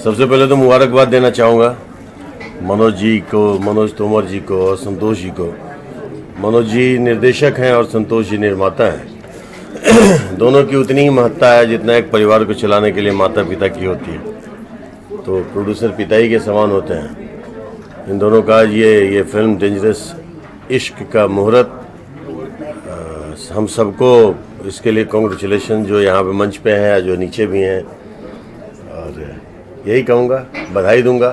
सबसे पहले तो मुबारकबाद देना चाहूँगा मनोज जी को, मनोज तोमर जी को और संतोष जी को। मनोज जी निर्देशक हैं और संतोष जी निर्माता हैं। दोनों की उतनी ही महत्ता है जितना एक परिवार को चलाने के लिए माता पिता की होती है। तो प्रोड्यूसर पिता ही के समान होते हैं। इन दोनों का ये फिल्म डेंजरस इश्क का मुहूर्त, हम सबको इसके लिए कॉन्ग्रेचुलेशन, जो यहाँ पे मंच पे हैं, जो नीचे भी हैं। और यही कहूँगा, बधाई दूंगा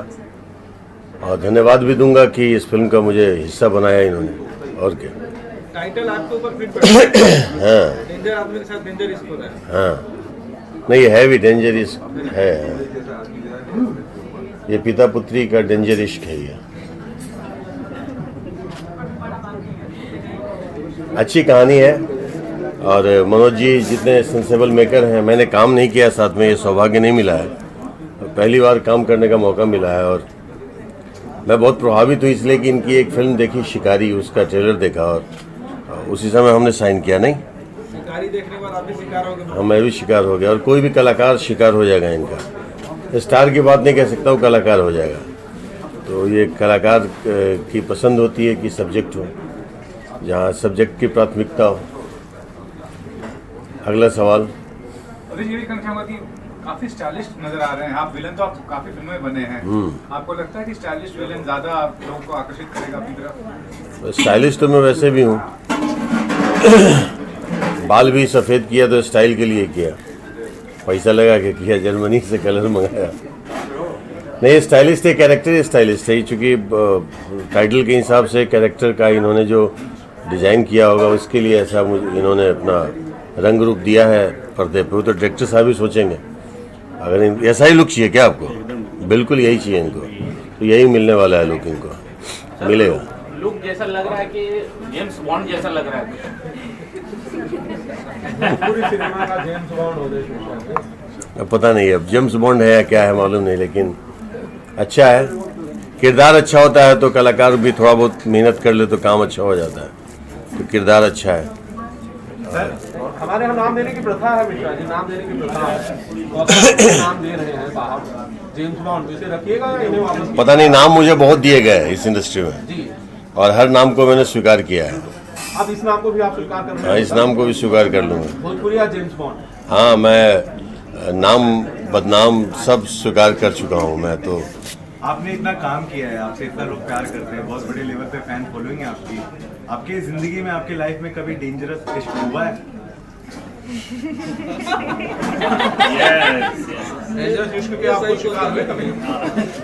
और धन्यवाद भी दूंगा कि इस फिल्म का मुझे हिस्सा बनाया इन्होंने। और क्या टाइटल आपके ऊपर फिट बैठा है। हाँ, डेंजर आदमी के साथ डेंजर इश्क होता है। हाँ, नहीं है भी डेंजर इश्क है। ये पिता पुत्री का डेंजर इश्क है। ये अच्छी कहानी है और मनोज जी जितने सेंसेबल मेकर हैं, मैंने काम नहीं किया साथ में, ये सौभाग्य नहीं मिला है, पहली बार काम करने का मौका मिला है। और मैं बहुत प्रभावित हूँ इसलिए कि इनकी एक फिल्म देखी शिकारी, उसका ट्रेलर देखा और उसी समय हमने साइन किया। नहीं, शिकारी देखने के बाद आप भी शिकार हो गए। हाँ, मैं भी शिकार हो गया और कोई भी कलाकार शिकार हो जाएगा इनका। स्टार की बात नहीं कह सकता, वो कलाकार हो जाएगा। तो ये कलाकार की पसंद होती है कि सब्जेक्ट हो, जहाँ सब्जेक्ट की प्राथमिकता हो। अगला सवाल। काफी स्टाइलिश नजर आ रहे हैं आप। विलन तो आप काफी फिल्मों में बने हैं, आपको लगता है कि स्टाइलिश विलन ज्यादा लोगों को आकर्षित करेगा अपनी तरफ? स्टाइलिश तो मैं वैसे भी हूँ। बाल भी सफ़ेद किया तो स्टाइल के लिए किया, पैसा लगा के किया, जर्मनी से कलर मंगाया। नहीं, स्टाइलिश थे, कैरेक्टर स्टाइलिश थे, चूँकि टाइटल के हिसाब से कैरेक्टर का इन्होंने जो डिज़ाइन किया होगा उसके लिए ऐसा इन्होंने अपना रंग रूप दिया है पर्दे पे। वो तो डायरेक्टर साहब ही सोचेंगे। अगर ऐसा ही लुक चाहिए क्या आपको? बिल्कुल यही चाहिए इनको, तो यही मिलने वाला है लुक, इनको मिलेगा। लुक जैसा लग रहा है कि जेम्स बॉन्ड जैसा लग रहा है। पूरी सिनेमा का जेम्स बॉन्ड हो गया। अब पता नहीं, अब जेम्स बॉन्ड है या क्या है मालूम नहीं, लेकिन अच्छा है। किरदार अच्छा होता है तो कलाकार भी थोड़ा बहुत मेहनत कर ले तो काम अच्छा हो जाता है। तो किरदार अच्छा है। हमारे यहाँ नाम देने की प्रथा है मिश्रा जी, नाम देने की प्रथा है। नाम दे रहे हैं साहब जेम्स बॉन्ड, इसे रखिएगा या इन्हें वापस? पता नहीं, नाम मुझे बहुत दिए गए हैं इस इंडस्ट्री में जी, और हर नाम को मैंने स्वीकार किया है। अब इस नाम को भी आप स्वीकार कर रहे हैं? हाँ, इस नाम को भी स्वीकार कर लूँगा। भोजपुरी या जेम्स बॉन्ड? हाँ, मैं नाम बदनाम सब स्वीकार कर चुका हूँ मैं। तो आपने इतना काम किया है, आपसे इतना लोग प्यार करते हैं, बहुत बड़े लेवल पे फैन फॉलोइंग है आपकी। आपके जिंदगी में, आपके लाइफ में कभी डेंजरस इश्क हुआ है? डेंजरस इश्क के आपको शिकार हुए कभी?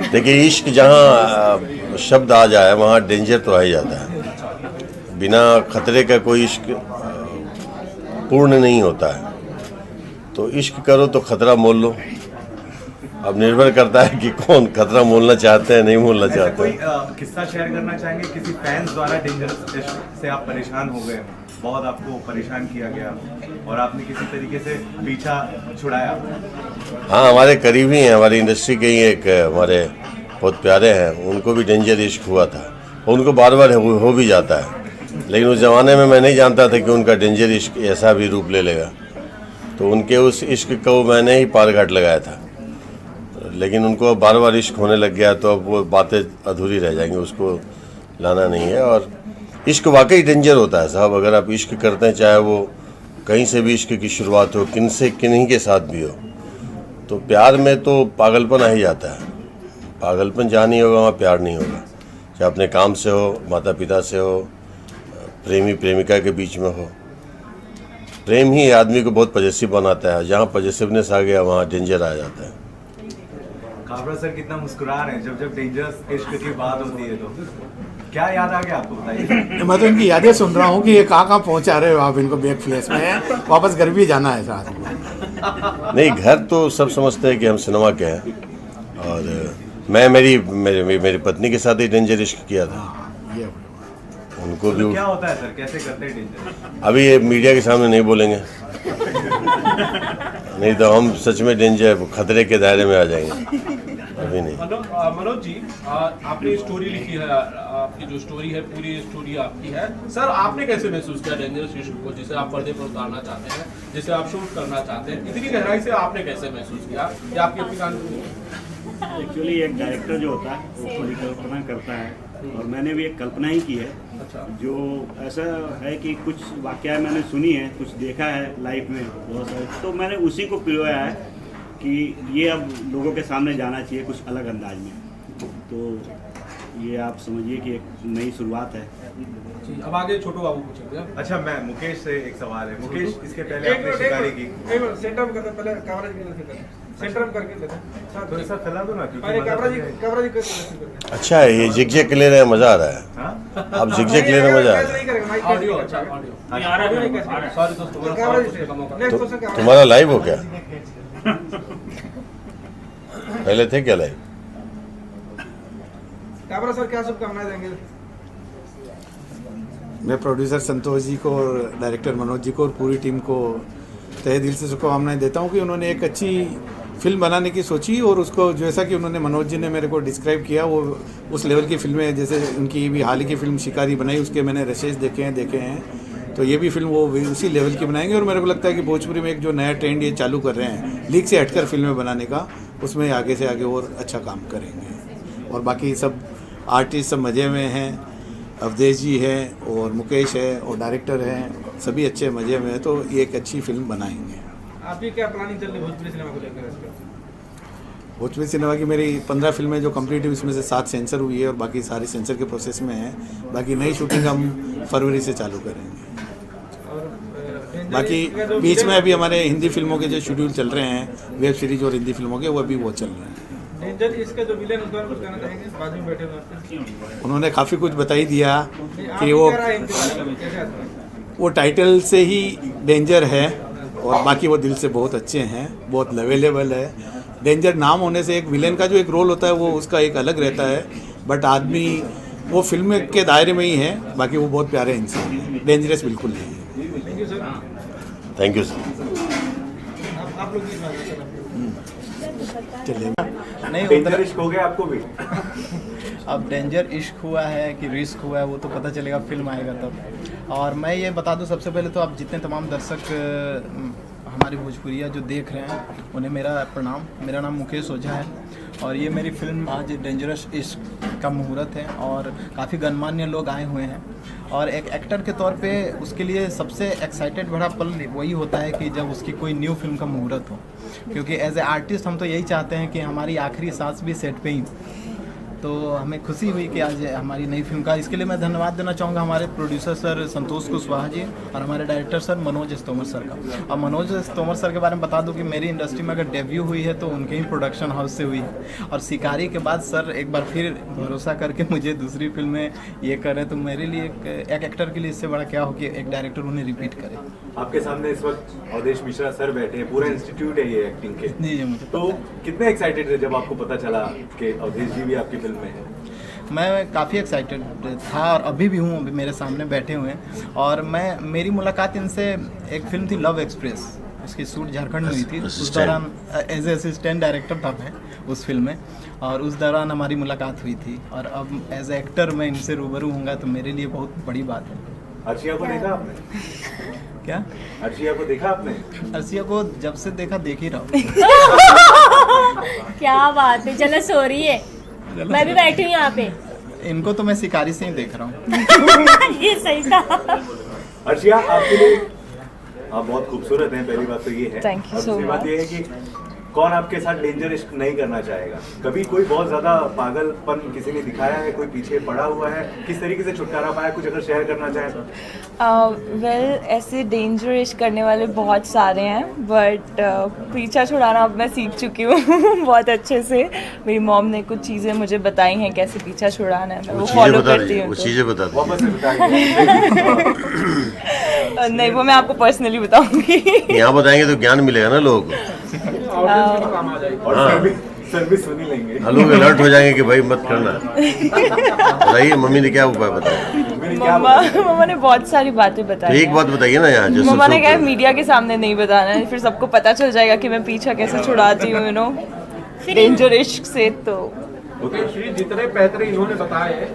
देखिए, इश्क जहाँ शब्द आ जाए वहाँ डेंजर तो आ ही जाता है। बिना खतरे का कोई इश्क पूर्ण नहीं होता है। तो इश्क करो तो खतरा मोल लो। अब निर्भर करता है कि कौन खतरा मोलना चाहते हैं, नहीं मोलना चाहते कोई हैं। किस्सा शेयर करना चाहेंगे किसी फैंस द्वारा डेंजरस इश्क से आप परेशान हो गए, बहुत आपको परेशान किया गया और आपने किसी तरीके से पीछा छुड़ाया? हाँ, हमारे करीबी हैं, हमारी इंडस्ट्री के ही एक हमारे बहुत प्यारे हैं, उनको भी डेंजर इश्क हुआ था। उनको बार बार हो भी जाता है, लेकिन उस ज़माने में मैं नहीं जानता था कि उनका डेंजर इश्क ऐसा भी रूप ले लेगा। तो उनके उस इश्क को मैंने ही पार घाट लगाया था, लेकिन उनको बार बार इश्क होने लग गया तो अब वो बातें अधूरी रह जाएंगी, उसको लाना नहीं है। और इश्क वाकई डेंजर होता है साहब। अगर आप इश्क करते हैं, चाहे वो कहीं से भी इश्क की शुरुआत हो, किन्हीं के साथ भी हो, तो प्यार में तो पागलपन आ ही जाता है। पागलपन जहाँ नहीं होगा वहाँ प्यार नहीं होगा, चाहे अपने काम से हो, माता पिता से हो, प्रेमी प्रेमिका के बीच में हो। प्रेम ही आदमी को बहुत पॉजिटिव बनाता है। जहाँ पॉजिटिवनेस आ गया वहाँ डेंजर आ जाता है। काबरा सर कितना मुस्कुरा रहे हैं जब डेंजरस इश्क की बात होती है, तो क्या याद आ गया आपको, बताइए। मैं तो इनकी यादें सुन रहा हूँ कि ये कहाँ पहुँचा रहे हो आप इनको बैक फ्लैश में। वापस घर भी जाना है साथ में। नहीं, घर तो सब समझते हैं कि हम सिनेमा के हैं। और मैं मेरी पत्नी के साथ ही डेंजर इश्क किया था। ये उनको भी क्या होता है सर, कैसे करते हैं डेंजर? अभी ये मीडिया के सामने नहीं बोलेंगे, नहीं तो हम सच में डेंजर खतरे के दायरे में आ जाएंगे। अभी नहीं। मनोज जी, आपने स्टोरी लिखी है, आपकी जो स्टोरी है पूरी स्टोरी आपकी है। सर, आपने कैसे महसूस किया डेंजरस इश्क को, जिसे आप पर्दे पर उतारना चाहते हैं, जिसे आप शूट करना चाहते हैं, इतनी गहराई से आपने कैसे महसूस किया? या आपकी अपनी कहानी? एक्चुअली एक डायरेक्टर जो होता है वो परिकल्पना करता है, और मैंने भी एक कल्पना ही की है। जो ऐसा है कि कुछ वाकया मैंने सुनी है, कुछ देखा है लाइफ में बहुत सारे, तो मैंने उसी को पिरोया है कि ये अब लोगों के सामने जाना चाहिए कुछ अलग अंदाज में। तो ये आप समझिए कि एक नई शुरुआत है। जी, अब आगे छोटू बाबू पूछेंगे। अच्छा, मैं मुकेश से एक सवाल है। मुकेश, इसके पहले आपने शिकारी की सेंटर में करते पहले कैमरा जी सेंटर में करके लेते हैं थोड़ा सा फैला दो ना, पहले कैमरा जी अच्छा है ये जिग ले रहे हैं, मजा आ रहा है। हाँ? अब जिग ले रहे हैं, मजा आ रहा है। ऑडियो अच्छा ऑडियो सॉरी दोस्तों, थोड़ा सा पूछने का मौका। नेक्स्ट क्वेश्चन तुम्हारा लाइव हो क्या? पहले थे क्या लाइव? कैमरा सर क्या शुभकामनाएं देंगे? मैं प्रोड्यूसर संतोष जी को और डायरेक्टर मनोज जी को और पूरी टीम को तहे दिल से शुभकामनाएं देता हूं कि उन्होंने एक अच्छी फिल्म बनाने की सोची, और उसको जैसा कि उन्होंने मनोज जी ने मेरे को डिस्क्राइब किया, वो उस लेवल की फिल्में, जैसे उनकी भी हाल ही की फिल्म शिकारी बनाई, उसके मैंने रशेज देखे हैं, तो ये भी फिल्म वो उसी लेवल की बनाएंगे। और मेरे को लगता है कि भोजपुरी में एक जो नया ट्रेंड ये चालू कर रहे हैं लीग से हटकर फिल्में बनाने का, उसमें आगे से आगे और अच्छा काम करेंगे। और बाकी सब आर्टिस्ट सब मज़े में हैं, अवधेश जी है और मुकेश है और डायरेक्टर हैं, सभी अच्छे मज़े में हैं, तो ये एक अच्छी फिल्म बनाएंगे। आपकी क्या प्लानिंग चल रही है भोजपुरी सिनेमा को लेकर? भोजपुरी सिनेमा की मेरी 15 फिल्में जो कंप्लीट हुई, उसमें से 7 सेंसर हुई है और बाकी सारी सेंसर के प्रोसेस में है। बाकी नई शूटिंग हम फरवरी से चालू करेंगे। और बाकी बीच में अभी हमारे हिंदी फिल्मों के जो शेड्यूल चल रहे हैं, वेब सीरीज और हिंदी फिल्मों के, वो अभी वो चल रहे हैं। डेंजर इसका जो विलेन उसका कुछ कहना चाहेंगे? बाद में बैठे हुए उन्होंने काफ़ी कुछ बता ही दिया कि वो टाइटल से ही डेंजर है, और बाकी वो दिल से बहुत अच्छे हैं, बहुत लेवलेबल है। डेंजर नाम होने से एक विलेन का जो एक रोल होता है वो उसका एक अलग रहता है, बट आदमी वो फिल्म के दायरे में ही है, बाकी वो बहुत प्यारे इंसान हैं, डेंजरस बिल्कुल नहीं है। Thank you sir. Thank you sir. आप लोग चलिए, नहीं डेंजर इश्क हो गया आपको भी? अब डेंजर इश्क हुआ है कि रिस्क हुआ है वो तो पता चलेगा, फिल्म आएगा तब। और मैं ये बता दूं, सबसे पहले तो आप जितने तमाम दर्शक हमारी भोजपुरिया जो देख रहे हैं उन्हें मेरा प्रणाम। मेरा नाम मुकेश ओझा है और ये मेरी फिल्म आज डेंजरस इश्क का मुहूर्त है, और काफ़ी गणमान्य लोग आए हुए हैं। और एक एक्टर के तौर पे उसके लिए सबसे एक्साइटेड बड़ा पल वही होता है कि जब उसकी कोई न्यू फिल्म का मुहूर्त हो, क्योंकि एज ए आर्टिस्ट हम तो यही चाहते हैं कि हमारी आखिरी सांस भी सेट पे ही। तो हमें खुशी हुई कि आज हमारी नई फिल्म का, इसके लिए मैं धन्यवाद देना चाहूँगा हमारे प्रोड्यूसर सर संतोष कुशवाहा जी और हमारे director sir Manoj Tomar sir का। और मनोज तोमर सर के बारे में बता दूं कि मेरी इंडस्ट्री में अगर डेब्यू हुई है तो उनके ही प्रोडक्शन हाउस से हुई है, और शिकारी के बाद सर एक बार फिर भरोसा करके मुझे दूसरी फिल्म में ये करें, तो मेरे लिए एक एक्टर के लिए इससे बड़ा क्या हो कि एक डायरेक्टर उन्हें रिपीट करे। आपके सामने इस वक्त अवधेश मिश्रा सर बैठे हैं, पूरा इंस्टीट्यूट है ये एक्टिंग के। जी मुझे तो कितने एक्साइटेड थे जब आपको पता चला कि अवधेश जी भी आपकी फिल्म में है? मैं काफ़ी एक्साइटेड था और अभी भी हूँ, अभी मेरे सामने बैठे हुए हैं। और मेरी मुलाकात इनसे एक फिल्म थी लव एक्सप्रेस, उसकी शूट झारखंड में हुई थी। उस दौरान एज ए असिस्टेंट डायरेक्टर था मैं उस फिल्म में, और उस दौरान हमारी मुलाकात हुई थी। और अब एज ए एक्टर मैं इनसे रूबरू हूँगा तो मेरे लिए बहुत बड़ी बात है। अर्शिया को देखा आपने? क्या अर्शिया को देखा आपने? अर्शिया को जब से देखा देख ही रहा हूँ। क्या बात है, जलस हो रही है। मैं भी बैठी हूँ यहाँ पे। इनको तो मैं शिकारी से ही देख रहा हूँ। ये सही था। अर्शिया, आपके लिए आप बहुत खूबसूरत हैं, पहली बात तो ये है। Thank you so दूसरी बात much. ये है कि कौन आपके साथ डेंजर इश्क नहीं करना चाहेगा? कभी कोई बहुत ज्यादा पागलपन किसी ने दिखाया है, कोई पीछे पड़ा हुआ है, किस तरीके से छुटकारा पाया, कुछ अगर शेयर करना चाहे तो? वेल ऐसे डेंजर इश्क करने वाले बहुत सारे हैं, बट पीछा छुड़ाना अब मैं सीख चुकी हूँ बहुत अच्छे से। मेरी मॉम ने कुछ चीज़ें मुझे बताई हैं कैसे पीछा छुड़ाना है, मैं वो फॉलो करती हूँ। वो चीज़ें बता दो। वापस से बताइए। नहीं, वो मैं आपको पर्सनली बताऊंगी। यहाँ बताएंगे तो ज्ञान मिलेगा ना लोगों को। और सर्विस सुनी लेंगे। लोग अलर्ट हो जाएंगे कि भाई मत करना। बताइए मम्मी ने क्या उपाय बताया? मम्मा ने बहुत सारी बातें बताई। तो एक बात बताइए ना यहाँ जो मम्मा ने कहा मीडिया के सामने नहीं बताना है, फिर सबको पता चल जाएगा कि मैं पीछा कैसे छुड़ाती हूँ, यू नो, डेंजर इश्क से। तो जितने पैतरे इन्होंने बताए,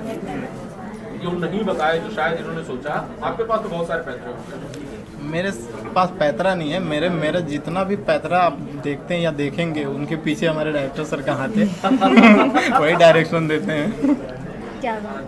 जो नहीं बताए, जो शायद इन्होंने सोचा, आपके पास तो बहुत सारे पैतरे होंगे। मेरे पास पैतरा नहीं है, मेरे जितना भी पैतरा आप देखते हैं या देखेंगे उनके पीछे हमारे डायरेक्टर सर का हाथ है। वही डायरेक्शन देते हैं। क्या बात।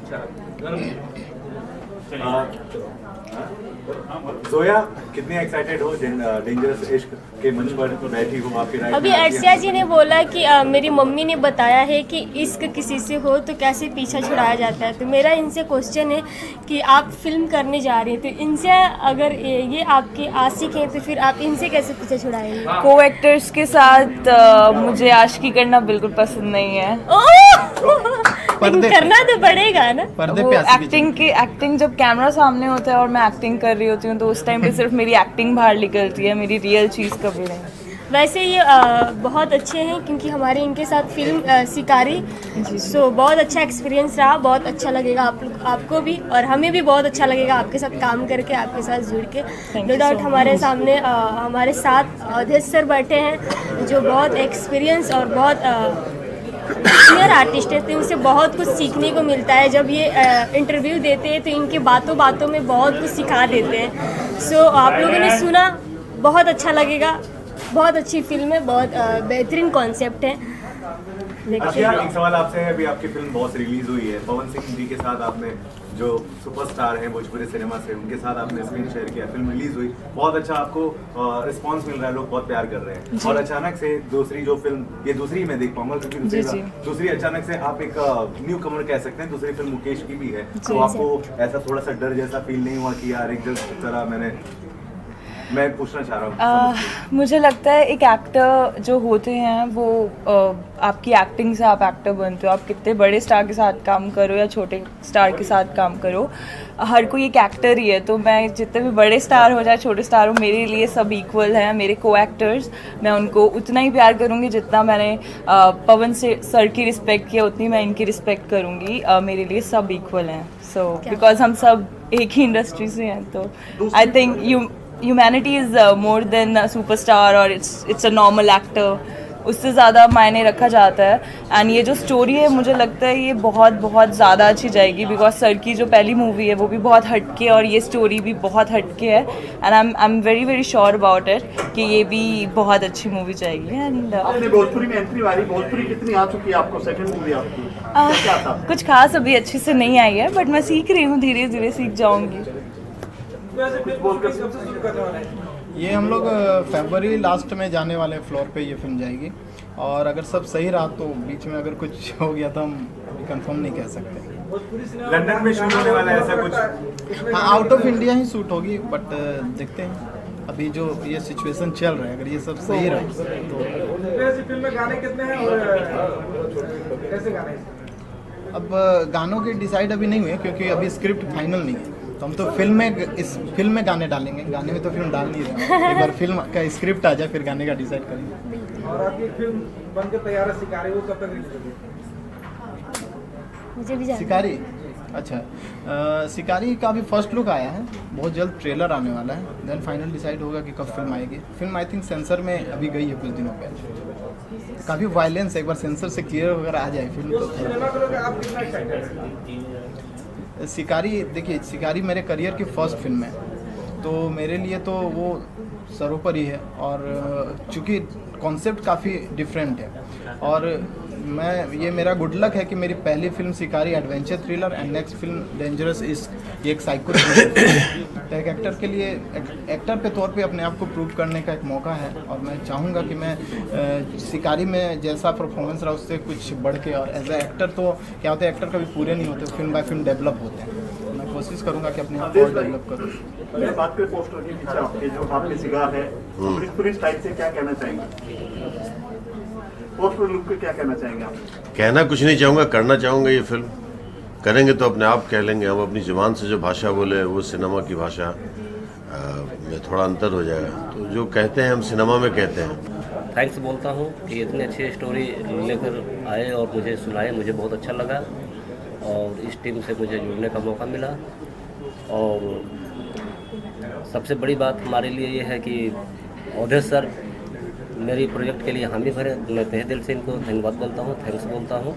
जोया, कितनी एक्साइटेड हो डेंजरस इश्क के मंच पर बैठी हो? आपके राइट अभी अर्शिया जी ने बोला कि मेरी मम्मी ने बताया है कि इश्क किसी से हो तो कैसे पीछा छुड़ाया जाता है। तो मेरा इनसे क्वेश्चन है कि आप फिल्म करने जा रही हैं, तो इनसे अगर ये आपके आशिक हैं तो फिर आप इनसे कैसे पीछा छुड़ाएंगे? को एक्टर्स के साथ मुझे आशिकी करना बिल्कुल पसंद नहीं है। लेकिन करना तो पड़ेगा ना। वो एक्टिंग जब कैमरा सामने होता है और मैं एक्टिंग कर रही होती हूँ तो उस टाइम पे सिर्फ मेरी एक्टिंग बाहर निकलती है, मेरी रियल चीज़ कभी नहीं। वैसे ये बहुत अच्छे हैं क्योंकि हमारे इनके साथ फिल्म शिकारी, सो बहुत अच्छा एक्सपीरियंस रहा। बहुत अच्छा लगेगा आपको भी और हमें भी बहुत अच्छा लगेगा आपके साथ काम करके, आपके साथ जुड़ के। नो डाउट हमारे सामने हमारे साथ अवधेश सर बैठे हैं जो बहुत एक्सपीरियंस और बहुत सीनियर आर्टिस्ट है, तो इनसे बहुत कुछ सीखने को मिलता है। जब ये इंटरव्यू देते हैं तो इनके बातों बातों में बहुत कुछ सिखा देते हैं। सो आप लोगों ने सुना, बहुत अच्छा लगेगा। बहुत अच्छी फिल्म है, बहुत बेहतरीन कॉन्सेप्ट है। अच्छा, एक सवाल आपसे है, अभी आपकी फिल्म बॉस रिलीज हुई है, पवन सिंह जी के साथ आपने जो सुपरस्टार हैं भोजपुरी सिनेमा से, उनके साथ आपने स्क्रीन शेयर किया, फिल्म रिलीज हुई, बहुत अच्छा आपको रिस्पांस मिल रहा है, लोग बहुत प्यार कर रहे हैं। और अचानक से दूसरी जो फिल्म, ये दूसरी मैं देख पाऊंगा क्योंकि दूसरी अचानक से आप एक न्यू कमर कह सकते हैं, दूसरी फिल्म मुकेश की भी है, तो आपको ऐसा थोड़ा सा डर जैसा फील नहीं हुआ कि यार एक तरह मैं पूछना चाह रहा हूँ। मुझे लगता है एक एक्टर जो होते हैं वो आपकी एक्टिंग से आप एक्टर बनते हो। आप कितने बड़े स्टार के साथ काम करो या छोटे स्टार के साथ काम करो, हर कोई एक एक्टर ही है। तो मैं जितने भी बड़े स्टार हो चाहे छोटे स्टार हो, मेरे लिए सब इक्वल हैं। मेरे को एक्टर्स, मैं उनको उतना ही प्यार करूँगी जितना मैंने पवन सर की रिस्पेक्ट किया, उतनी मैं इनकी रिस्पेक्ट करूँगी। मेरे लिए सब इक्वल हैं। सो बिकॉज हम सब एक ही इंडस्ट्री से हैं, तो I think humanity is more than a superstar or it's a normal actor, उससे ज़्यादा मायने रखा जाता है। एंड ये जो स्टोरी है मुझे लगता है ये बहुत बहुत ज़्यादा अच्छी जाएगी, बिकॉज सर की जो पहली मूवी है वो भी बहुत हटके और ये स्टोरी भी बहुत हटके है। And I am very very sure about it कि ये भी बहुत अच्छी मूवी जाएगी। एंड आपने भोजपुरी में एंट्री मारी, भोजपुरी कितनी आ चुकी है आपको? सेकंड मूवी आपकी कुछ खास अभी अच्छे से नहीं आई है, बट मैं सीख रही हूँ, धीरे धीरे सीख जाऊँगी। ये हम लोग फरवरी लास्ट में जाने वाले फ्लोर पे ये फिल्म जाएगी, और अगर सब सही रहा तो बीच में अगर कुछ हो गया तो हम कंफर्म नहीं कह सकते। लंदन में शूट होने वाला है ऐसा कुछ? हाँ, out of India he shoot होगी, बट देखते हैं अभी जो ये सिचुएशन चल रहा है, अगर ये सब सही रहा तो। फिल्म में गाने कितने हैं और कैसे गाने? अब गानों के डिसाइड अभी नहीं हुए क्योंकि अभी स्क्रिप्ट फाइनल नहीं है, तो हम तो इस फिल्म में गाने डालेंगे। गाने में तो फिल्म डाल नहीं रहे, एक बार फिल्म का स्क्रिप्ट आ जाए फिर गाने का डिसाइड करेंगे। और आपकी फिल्म बनकर तैयार है शिकारी, वो कब तक रिलीज होगी? मुझे भी शिकारी, अच्छा शिकारी का अभी फर्स्ट लुक आया है, बहुत जल्द ट्रेलर आने वाला है, देन फाइनल डिसाइड होगा कि कब फिल्म आएगी। फिल्म आई थिंक सेंसर में अभी गई है कुछ दिनों पहले। काफ़ी वायलेंस, एक बार सेंसर से क्लियर वगैरह आ जाए फिल्म तो। शिकारी, देखिए शिकारी मेरे करियर की फर्स्ट फिल्म है, तो मेरे लिए तो वो सर्वोपरि है। और चूँकि कॉन्सेप्ट काफ़ी डिफरेंट है और ये मेरा गुड लक है कि मेरी पहली फिल्म शिकारी adventure thriller and next film dangerous इश्क ये एक साइको थ्रिलर है। तो एक एक्टर के लिए, एक्टर के तौर पे अपने आप को प्रूव करने का एक मौका है, और मैं चाहूँगा कि मैं शिकारी में जैसा परफॉर्मेंस रहा उससे कुछ बढ़ के, और एज ए एक्टर तो क्या होता है, एक्टर कभी पूरे नहीं होते, फिल्म बाय फिल्म डेवलप होते हैं। तो मैं कोशिश करूँगा कि अपने आप को डेवलप करूँ। बात करें पोस्टर के पीछे आपके जो आपके सिगार है, पुलिस टाइप से क्या कहना चाहेंगे? पोस्टर लुक पे क्या कहना चाहेंगे आप? कहना कुछ नहीं चाहूँगा, करना चाहूँगा। ये फिल्म करेंगे तो अपने आप कह लेंगे। हम अपनी ज़ुबान से जो भाषा बोले वो सिनेमा की भाषा में थोड़ा अंतर हो जाएगा, तो जो कहते हैं हम सिनेमा में कहते हैं। थैंक्स बोलता हूँ कि इतनी अच्छी स्टोरी लेकर आए और मुझे सुनाए, मुझे बहुत अच्छा लगा और इस टीम से मुझे जुड़ने का मौका मिला। और सबसे बड़ी बात हमारे लिए ये है कि अवधेश सर मेरी प्रोजेक्ट के लिए हामी भरे। मैं तहे दिल से इनको धन्यवाद बोलता हूँ, थैंक्स बोलता हूँ,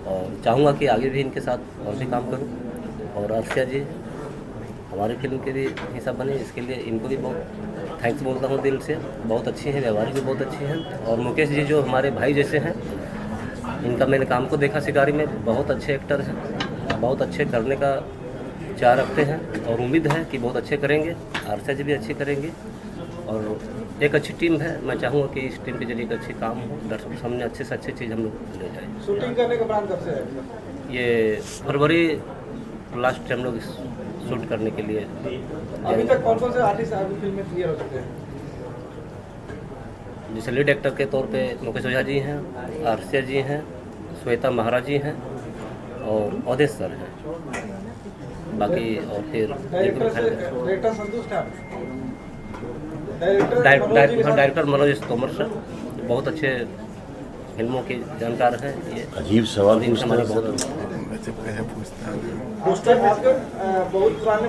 और चाहूँगा कि आगे भी इनके साथ और भी काम करूँ। और अर्शिया जी हमारी फिल्म के भी हिसाब बने, इसके लिए इनको भी बहुत थैंक्स बोलता हूँ दिल से। बहुत अच्छे हैं, व्यवहार भी बहुत अच्छे हैं। और मुकेश जी जो हमारे भाई जैसे हैं, इनका मैंने काम को देखा शिकारी में, बहुत अच्छे एक्टर हैं, बहुत अच्छे करने का चाह रखते हैं और उम्मीद है कि बहुत अच्छे करेंगे। आरसा जी भी अच्छे करेंगे और एक अच्छी टीम है। मैं चाहूँगा कि इस टीम के जरिए एक अच्छी काम हो, दर्शकों के सामने अच्छे से अच्छी चीज़ हम लोग ले जाएँ। शूटिंग करने का प्लान कब से है? ये फरवरी लास्ट हम लोग शूट करने के लिए। अभी तक कौन कौन से आर्टिस्ट आपकी फिल्म में क्लियर हो चुके हैं? जैसे लीड एक्टर के तौर पे मुकेश ओझा जी हैं, आरसिया जी हैं, श्वेता महाराज जी हैं और अवधेश सर हैं। बाकी और फिर डायरेक्टर संतुष्ट है? डायरेक्टर मनोज तोमर सर बहुत अच्छे फिल्मों के जानकार हैं। ये अजीब सवाल हमारी बहुत बहुत पुराने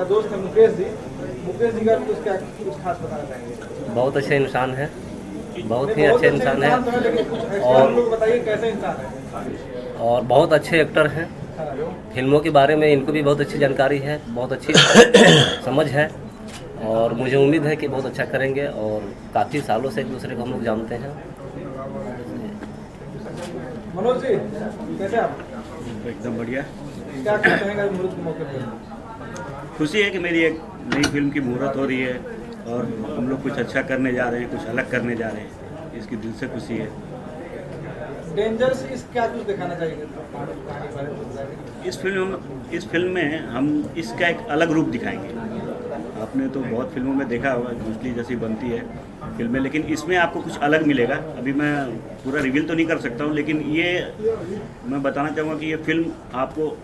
दोस्त हैं मुकेश जी का कुछ खास बताना चाहेंगे? बहुत अच्छे इंसान हैं, बहुत ही अच्छे इंसान हैं और बताइए कैसे इंसान है? और बहुत अच्छे एक्टर हैं। फिल्मों के बारे में इनको भी बहुत अच्छी जानकारी है, बहुत अच्छी समझ है और मुझे उम्मीद है कि बहुत अच्छा करेंगे। और काफ़ी सालों से एक दूसरे को हम लोग जानते हैं। मनोज जी कैसे आप? एकदम बढ़िया। क्या कहेंगे मुहूर्त के मौके पर? खुशी है कि मेरी एक नई फिल्म की मुहूर्त हो रही है और हम लोग कुछ अच्छा करने जा रहे हैं, कुछ अलग करने जा रहे हैं, इसकी दिल से खुशी है। डेंजर से क्या कुछ दिखाना चाहिए? इस फिल्म में हम इसका एक अलग रूप दिखाएंगे। आपने तो बहुत फिल्मों में देखा होगा, दूसरी जैसी बनती है फिल्में, लेकिन इसमें आपको कुछ अलग मिलेगा। अभी मैं पूरा रिवील तो नहीं कर सकता हूँ, लेकिन ये मैं बताना चाहूँगा कि ये फिल्म आपको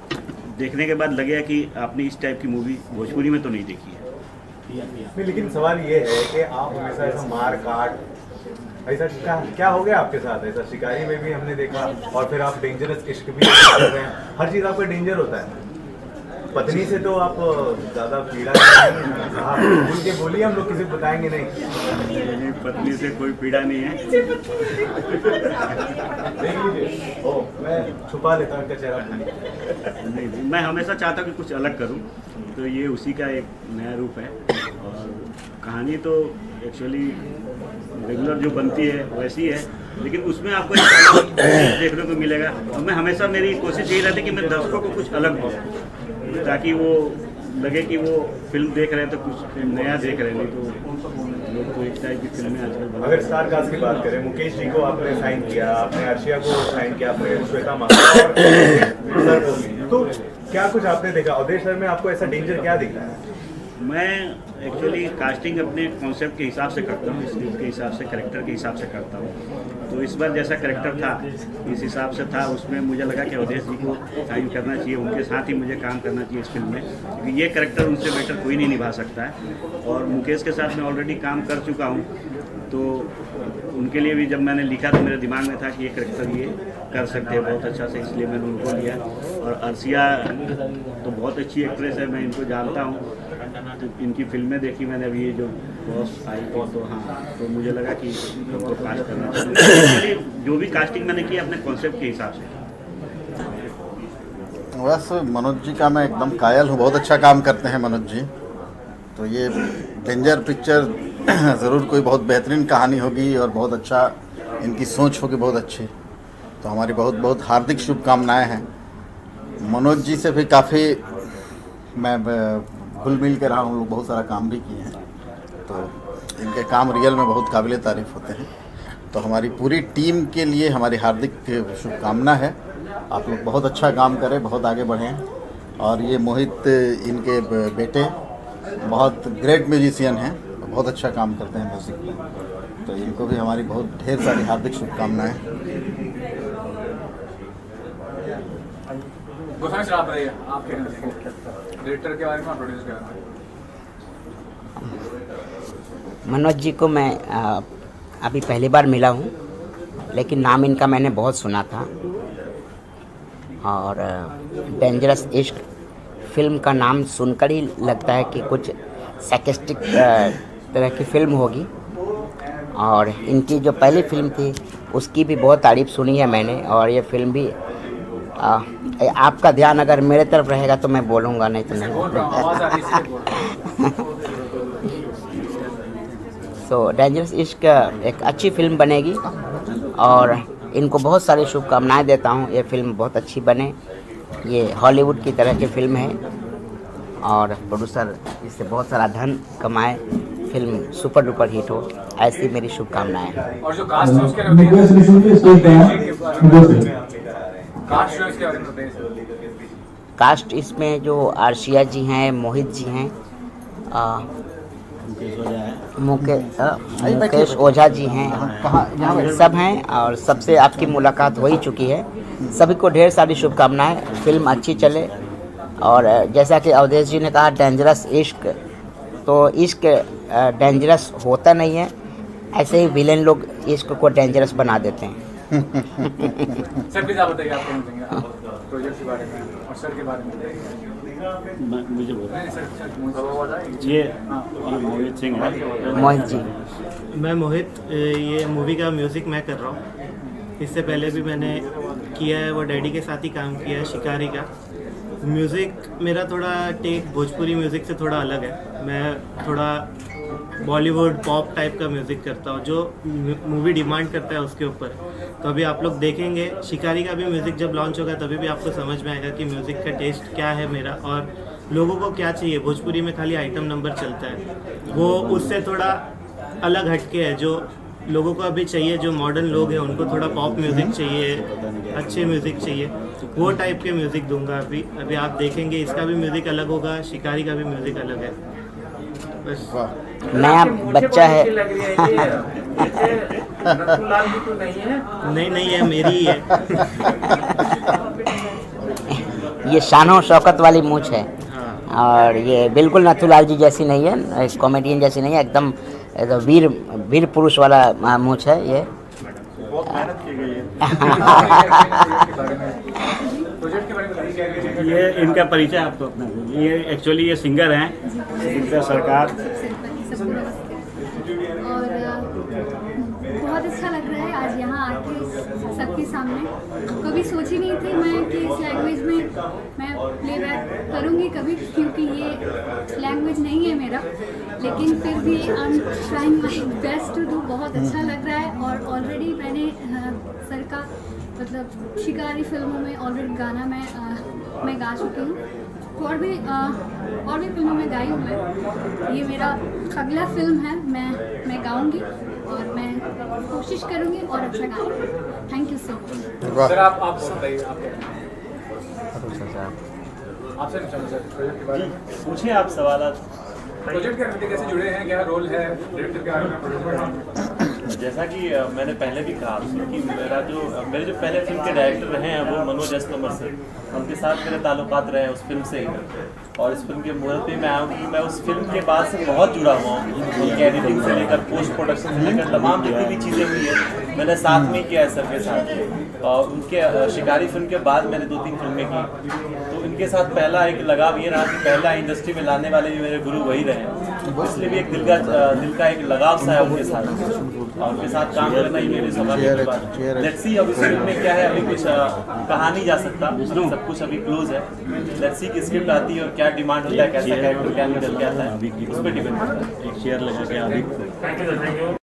देखने के बाद लगेगा कि आपने इस टाइप की मूवी भोजपुरी में तो नहीं देखी है। लेकिन सवाल ये है कि आप हमेशा ऐसा मार काट ऐसा क्या हो गया आपके साथ? ऐसा शिकारी में भी हमने देखा और फिर आप डेंजरस इश्क भी कर रहे हैं। हर चीज़ आपका डेंजर होता है। पत्नी से तो आप ज़्यादा पीड़ा भूल के बोलिए, हम लोग किसी को बताएंगे नहीं। पत्नी से कोई पीड़ा नहीं है। मैं छुपा लेता हूँ इनका चेहरा। नहीं, मैं हमेशा चाहता हूँ कि कुछ अलग करूँ, तो ये उसी का एक नया रूप है। और कहानी तो एक्चुअली रेगुलर जो बनती है वैसी है, लेकिन उसमें आपको देखने को मिलेगा। और मैं हमेशा मेरी कोशिश यही रहती है कि मैं दर्शकों को कुछ अलग दूँ, ताकि वो लगे कि वो फिल्म देख रहे हैं तो कुछ नया देख रहे हैं। नहीं तो लोग तो एक टाइप की फिल्में आजकल बना। अगर स्टार कास्ट की बात करें, मुकेश जी को आपने साइन किया, आपने अर्शिया को साइन किया, आपने श्वेता महाराज तो क्या कुछ आपने देखा? अवधेश सर में आपको ऐसा डेंजर क्या दिख रहा है? मैं एक्चुअली कास्टिंग अपने कॉन्सेप्ट के हिसाब से करता हूँ, स्क्रिप्ट के हिसाब से, कैरेक्टर के हिसाब से करता हूँ। तो इस बार जैसा कैरेक्टर था इस हिसाब से था, उसमें मुझे लगा कि अवधेश जी को साइन करना चाहिए, उनके साथ ही मुझे काम करना चाहिए इस फिल्म में, क्योंकि ये कैरेक्टर उनसे बेटर कोई नहीं निभा सकता है। और मुकेश के साथ मैं ऑलरेडी काम कर चुका हूँ, तो उनके लिए भी जब मैंने लिखा तो मेरे दिमाग में था कि ये कैरेक्टर ये कर सकते हैं बहुत अच्छा से, इसलिए मैंने उनको लिया। और अर्शिया तो बहुत अच्छी एक्ट्रेस है, मैं इनको जानता हूँ, तो इनकी फिल्में देखी मैंने। अभी ये जो बॉस आई थी तो हाँ, तो मुझे लगा कि इनको कास्ट करना चाहिए। जो भी कास्टिंग मैंने की अपने कॉन्सेप्ट के हिसाब से। वैसे मनोज जी का मैं एकदम कायल हूँ, बहुत अच्छा काम करते हैं मनोज जी। तो ये डेंजर पिक्चर ज़रूर कोई बहुत बेहतरीन कहानी होगी और बहुत अच्छा इनकी सोच होगी, बहुत अच्छी। तो हमारी बहुत बहुत हार्दिक शुभकामनाएं हैं। मनोज जी से भी काफ़ी मैं घुल मिल के रहा हूँ, लोग बहुत सारा काम भी किए हैं, तो इनके काम रियल में बहुत काबिल तारीफ़ होते हैं। तो हमारी पूरी टीम के लिए हमारी हार्दिक शुभकामना है। आप लोग बहुत अच्छा काम करें, बहुत आगे बढ़ें। और ये मोहित इनके बेटे बहुत ग्रेट म्यूजिशियन हैं, बहुत अच्छा काम करते हैं म्यूज़िक में, तो इनको भी हमारी बहुत ढेर सारी हार्दिक शुभकामनाएं। आपके डायरेक्टर के बारे में, प्रोड्यूसर के बारे में? मनोज जी को मैं अभी पहली बार मिला हूँ, लेकिन नाम इनका मैंने बहुत सुना था। और डेंजरस इश्क फिल्म का नाम सुनकर ही लगता है कि कुछ सैकेस्टिक तरह की फिल्म होगी। और इनकी जो पहली फिल्म थी उसकी भी बहुत तारीफ़ सुनी है मैंने, और ये फिल्म भी आपका ध्यान अगर मेरे तरफ रहेगा तो मैं बोलूँगा, नहीं तो नहीं। सो डेंजरस इश्क एक अच्छी फिल्म बनेगी और इनको बहुत सारी शुभकामनाएं देता हूँ। ये फिल्म बहुत अच्छी बने, ये हॉलीवुड की तरह की फिल्म है और प्रोड्यूसर इससे बहुत सारा धन कमाए, फिल्म सुपर डुपर हिट हो, ऐसी मेरी शुभकामनाएं हैं। और जो कास्ट है उसके कास्ट इसमें जो आरशिया जी हैं, मोहित जी हैं, मुकेश ओझा जी हैं, सब हैं और सबसे आपकी मुलाकात हो ही चुकी है। सभी को ढेर सारी शुभकामनाएं, फिल्म अच्छी चले। और जैसा कि अवधेश जी ने कहा डेंजरस इश्क, तो इश्क डेंजरस होता नहीं है, ऐसे ही विलेन लोग इश्क को डेंजरस बना देते हैं। सर प्लीज आप बताइए, आप क्या कहेंगे प्रोजेक्ट के बारे में और सर के बारे में? मुझे ये मोहित सिंह है। मोहित जी, मैं मोहित, ये मूवी का म्यूज़िक मैं कर रहा हूँ। इससे पहले भी मैंने किया है, वो डैडी के साथ ही काम किया है, शिकारी का। म्यूज़िक मेरा थोड़ा टेक भोजपुरी म्यूज़िक से थोड़ा अलग है। मैं थोड़ा बॉलीवुड पॉप टाइप का म्यूज़िक करता हूँ, जो मूवी डिमांड करता है उसके ऊपर। तो अभी आप लोग देखेंगे शिकारी का भी म्यूज़िक जब लॉन्च होगा तभी भी आपको समझ में आएगा कि म्यूज़िक का टेस्ट क्या है मेरा और लोगों को क्या चाहिए। भोजपुरी में खाली आइटम नंबर चलता है, वो उससे थोड़ा अलग हटके है। जो लोगों को अभी चाहिए, जो मॉडर्न लोग हैं उनको थोड़ा पॉप म्यूज़िक चाहिए, अच्छे म्यूज़िक चाहिए, वो टाइप के म्यूज़िक दूंगा। अभी आप देखेंगे इसका भी म्यूज़िक अलग होगा, शिकारी का भी म्यूज़िक अलग है। बस नया बच्चा है। नहीं है, मेरी ही है। ये शानो शौकत वाली मूंछ है और ये बिल्कुल नथुलाल जी जैसी नहीं है, कॉमेडियन जैसी नहीं है, एकदम वीर पुरुष वाला मूंछ है ये। बहुत मेहनत की गई है। ये इनका परिचय आपको अपना, ये एक्चुअली ये सिंगर हैं, सिंगर सरकार। और बहुत अच्छा लग रहा है आज यहाँ आके सबके सामने। कभी सोची नहीं थी मैं कि इस लैंग्वेज में मैं प्लेबैक करूँगी कभी, क्योंकि ये लैंग्वेज नहीं है मेरा, लेकिन फिर भी I am trying my best to do. बहुत अच्छा लग रहा है और ऑलरेडी मैंने सर का मतलब शिकारी फिल्मों में ऑलरेडी गाना मैं गा चुकी हूँ, और भी फिल्मों में गाई हूँ मैं। ये मेरा अगला फिल्म है, मैं गाऊंगी और मैं कोशिश करूंगी और अच्छा गाऊंगी। Thank you so much. Sir आप बताइए, आपसे प्रोजेक्ट के बारे में पूछिए आप सवाल। प्रोजेक्ट के कैसे जुड़े हैं, क्या रोल है डायरेक्टर के बारे में? जैसा कि मैंने पहले भी कहा कि मेरे जो पहले फिल्म के डायरेक्टर रहे हैं वो मनोज एस तोमर से, उनके साथ मेरे ताल्लुकात रहे हैं उस फिल्म से ही। और इस फिल्म के मुहूर्त पे मैं आया हूँ क्योंकि मैं उस फिल्म के बाद से बहुत जुड़ा हुआ हूँ। उनकी एडिटिंग से लेकर पोस्ट प्रोडक्शन से लेकर तमाम जितनी भी चीज़ें हुई है मैंने साथ में किया है सर के साथ। और उनके शिकारी फिल्म के बाद मैंने 2-3 फिल्में की, तो इनके साथ पहला एक लगाव ये रहा कि पहला इंडस्ट्री में लाने वाले भी मेरे गुरु वही रहे, इसलिए भी एक दिल का एक लगाव सा है उनके साथ, और उनके साथ काम करना ही मेरे सौभाग्य की बात है। लेट्स सी अब इस फिल्म में क्या है, अभी कुछ कहा नहीं जा सकता, सब कुछ अभी क्लोज है। लेट्स सी की स्क्रिप्ट आती है और क्या डिमांड होता है, कैसा कैरेक्टर क्या निकल के आता है, उस पर डिपेंड करता है। एक शेयर लगा के अभी